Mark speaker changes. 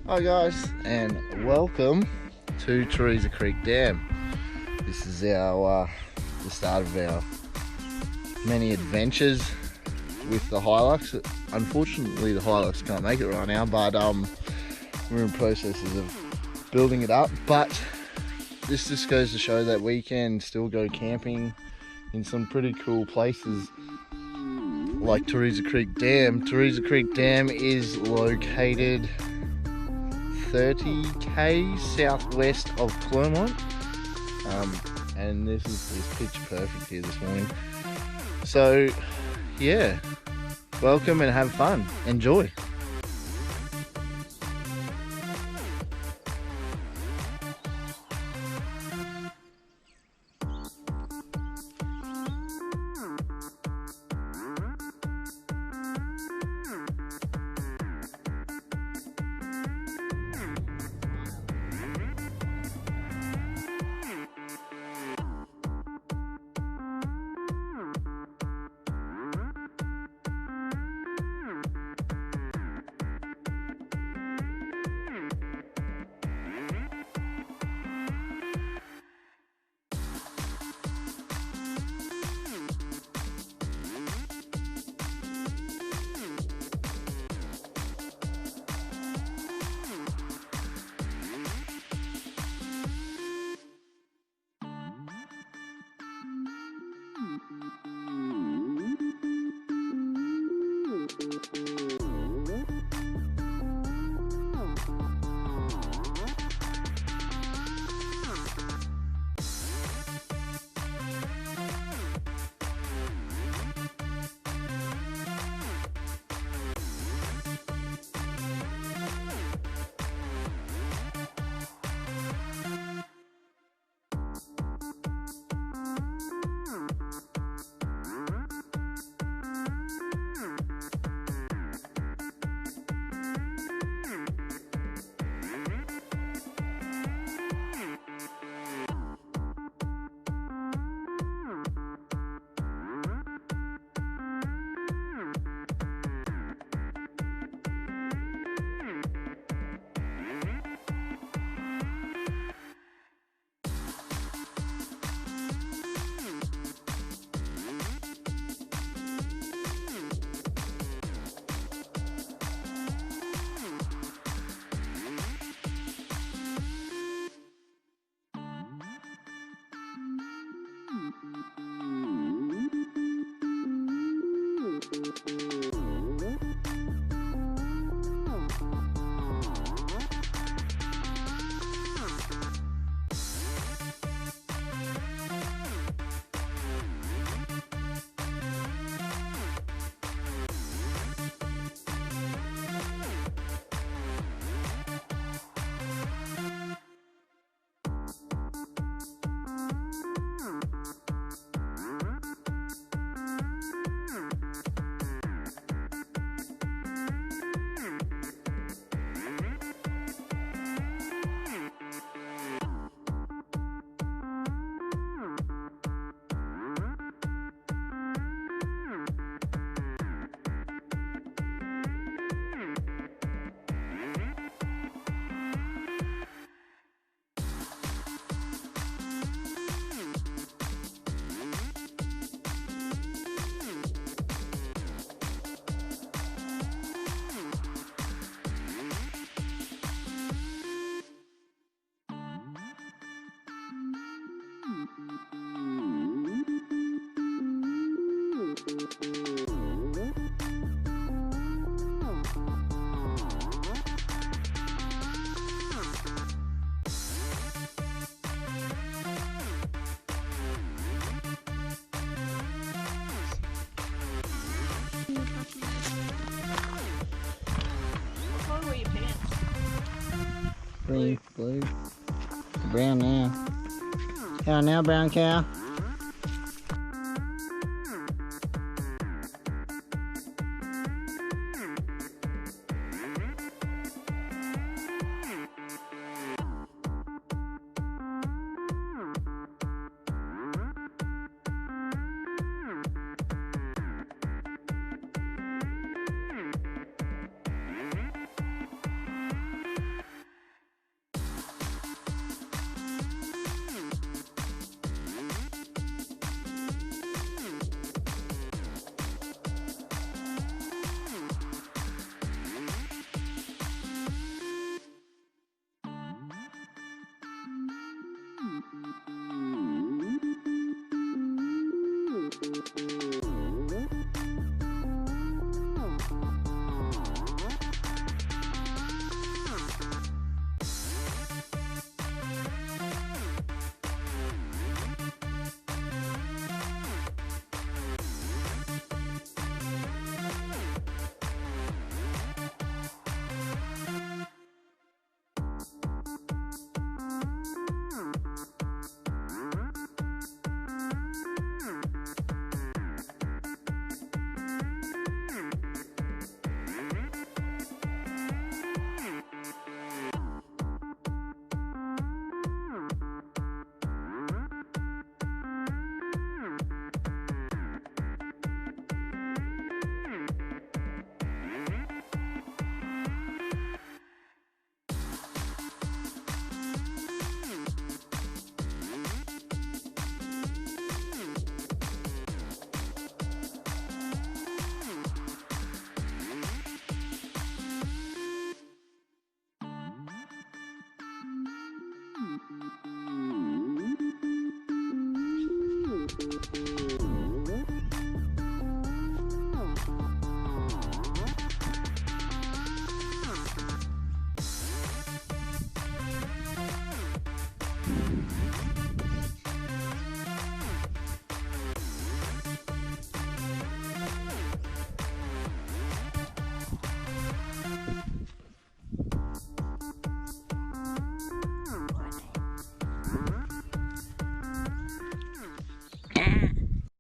Speaker 1: Hi guys, and welcome to Theresa Creek Dam. This is our the start of our many adventures with the hilux. Unfortunately, the hilux can't make it right now, but we're in processes of building it up. But this just goes to show that we can still go camping in some pretty cool places like Theresa Creek Dam. Theresa Creek Dam is located 30k southwest of Clermont, and this is pitch perfect here this morning. So yeah, welcome and have fun. Enjoy.
Speaker 2: What color were your pants?
Speaker 1: Blue. Brown now. How now, brown cow?